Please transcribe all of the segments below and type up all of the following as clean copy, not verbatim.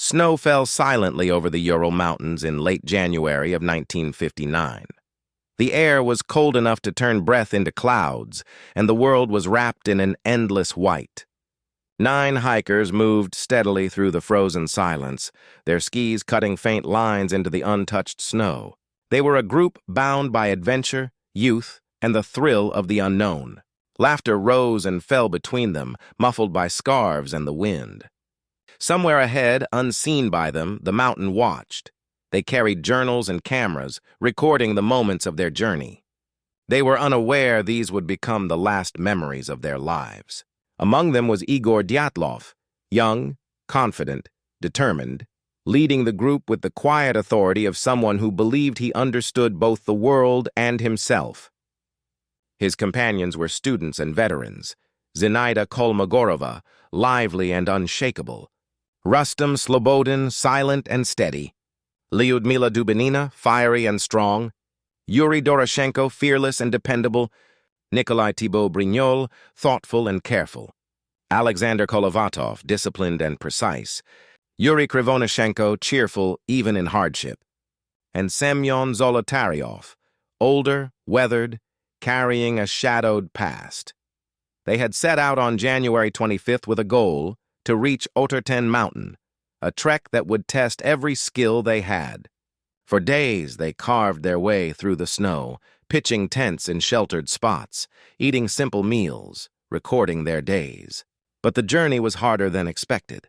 Snow fell silently over the Ural Mountains in late January of 1959. The air was cold enough to turn breath into clouds, and the world was wrapped in an endless white. 9 hikers moved steadily through the frozen silence, their skis cutting faint lines into the untouched snow. They were a group bound by adventure, youth, and the thrill of the unknown. Laughter rose and fell between them, muffled by scarves and the wind. Somewhere ahead, unseen by them, the mountain watched. They carried journals and cameras, recording the moments of their journey. They were unaware these would become the last memories of their lives. Among them was Igor Dyatlov, young, confident, determined, leading the group with the quiet authority of someone who believed he understood both the world and himself. His companions were students and veterans: Zinaida Kolmogorova, lively and unshakable; Rustem Slobodin, silent and steady; Lyudmila Dubinina, fiery and strong; Yuri Doroshenko, fearless and dependable; Nikolai Thibault-Brignol, thoughtful and careful; Alexander Kolovatov, disciplined and precise; Yuri Krivonyshenko, cheerful even in hardship; and Semyon Zolotaryov, older, weathered, carrying a shadowed past. They had set out on January 25th with a goal: to reach Oterten Mountain, a trek that would test every skill they had. For days they carved their way through the snow, pitching tents in sheltered spots, eating simple meals, recording their days. But the journey was harder than expected.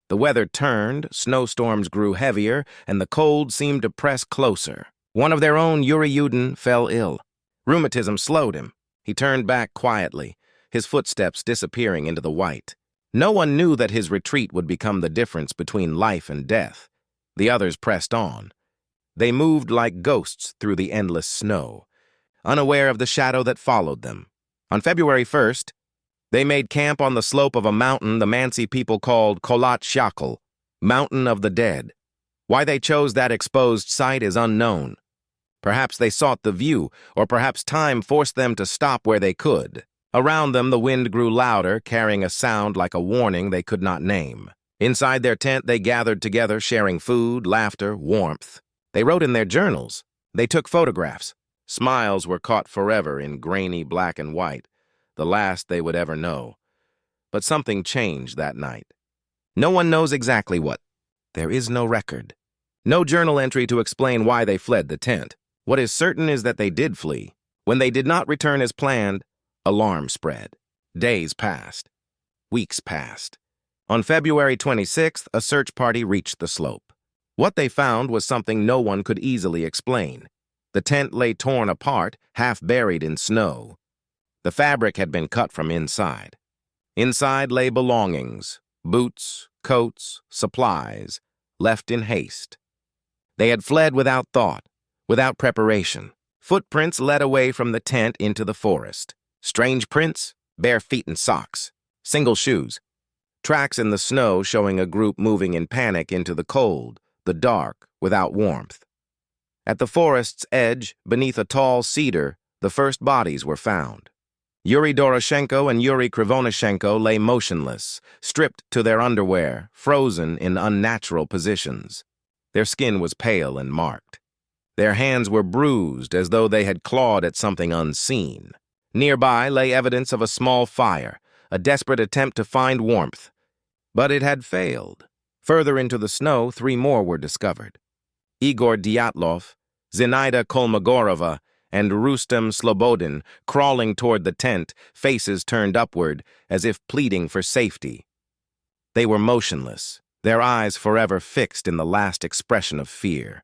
The weather turned, snowstorms grew heavier, and the cold seemed to press closer. One of their own, Yuri Yudin, fell ill. Rheumatism slowed him. He turned back quietly, his footsteps disappearing into the white. No one knew that his retreat would become the difference between life and death. The others pressed on. They moved like ghosts through the endless snow, unaware of the shadow that followed them. On February 1st, they made camp on the slope of a mountain the Mansi people called Kholat Shakal, Mountain of the Dead. Why they chose that exposed site is unknown. Perhaps they sought the view, or perhaps time forced them to stop where they could. Around them, the wind grew louder, carrying a sound like a warning they could not name. Inside their tent, they gathered together, sharing food, laughter, warmth. They wrote in their journals. They took photographs. Smiles were caught forever in grainy black and white, the last they would ever know. But something changed that night. No one knows exactly what. There is no record. No journal entry to explain why they fled the tent. What is certain is that they did flee. When they did not return as planned, alarm spread. Days passed. Weeks passed. On February 26th, a search party reached the slope. What they found was something no one could easily explain. The tent lay torn apart, half buried in snow. The fabric had been cut from inside. Inside lay belongings: boots, coats, supplies, left in haste. They had fled without thought, without preparation. Footprints led away from the tent into the forest. Strange prints, bare feet and socks, single shoes. Tracks in the snow showing a group moving in panic into the cold, the dark, without warmth. At the forest's edge, beneath a tall cedar, the first bodies were found. Yuri Doroshenko and Yuri Krivonyshenko lay motionless, stripped to their underwear, frozen in unnatural positions. Their skin was pale and marked. Their hands were bruised as though they had clawed at something unseen. Nearby lay evidence of a small fire, a desperate attempt to find warmth. But it had failed. Further into the snow, 3 more were discovered: Igor Dyatlov, Zinaida Kolmogorova, and Rustem Slobodin, crawling toward the tent, faces turned upward, as if pleading for safety. They were motionless, their eyes forever fixed in the last expression of fear.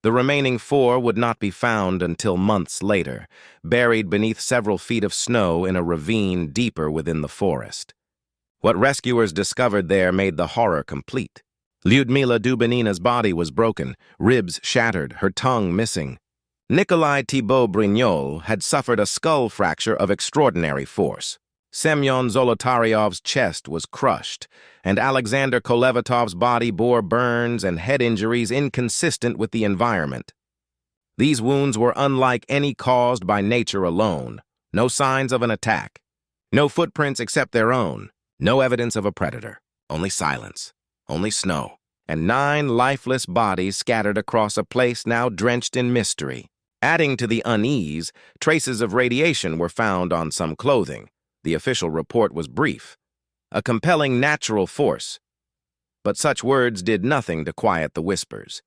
The remaining 4 would not be found until months later, buried beneath several feet of snow in a ravine deeper within the forest. What rescuers discovered there made the horror complete. Lyudmila Dubinina's body was broken, ribs shattered, her tongue missing. Nikolai Thibault-Brignol had suffered a skull fracture of extraordinary force. Semyon Zolotaryov's chest was crushed, and Alexander Kolevatov's body bore burns and head injuries inconsistent with the environment. These wounds were unlike any caused by nature alone. No signs of an attack. No footprints except their own. No evidence of a predator. Only silence. Only snow. and 9 lifeless bodies scattered across a place now drenched in mystery. Adding to the unease, traces of radiation were found on some clothing. The official report was brief. A compelling natural force. But such words did nothing to quiet the whispers.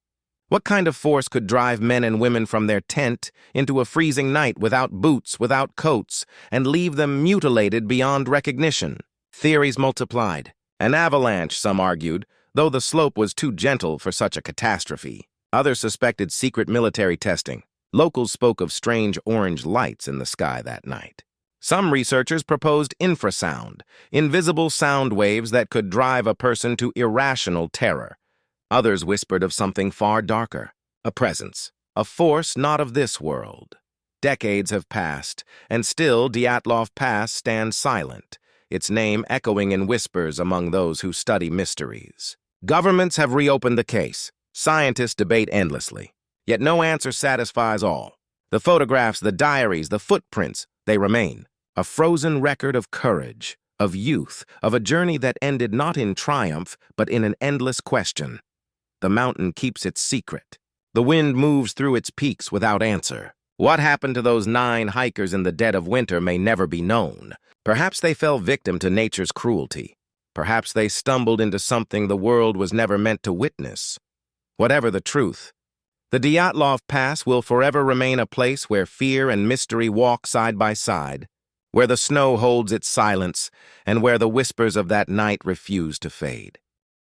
What kind of force could drive men and women from their tent into a freezing night without boots, without coats, and leave them mutilated beyond recognition? Theories multiplied. An avalanche, some argued, though the slope was too gentle for such a catastrophe. Others suspected secret military testing. Locals spoke of strange orange lights in the sky that night. Some researchers proposed infrasound, invisible sound waves that could drive a person to irrational terror. Others whispered of something far darker, a presence, a force not of this world. Decades have passed, and still Dyatlov Pass stands silent, its name echoing in whispers among those who study mysteries. Governments have reopened the case. Scientists debate endlessly. Yet no answer satisfies all. The photographs, the diaries, the footprints, they remain. A frozen record of courage, of youth, of a journey that ended not in triumph, but in an endless question. The mountain keeps its secret. The wind moves through its peaks without answer. What happened to those 9 hikers in the dead of winter may never be known. Perhaps they fell victim to nature's cruelty. Perhaps they stumbled into something the world was never meant to witness. Whatever the truth, the Dyatlov Pass will forever remain a place where fear and mystery walk side by side, where the snow holds its silence, and where the whispers of that night refuse to fade.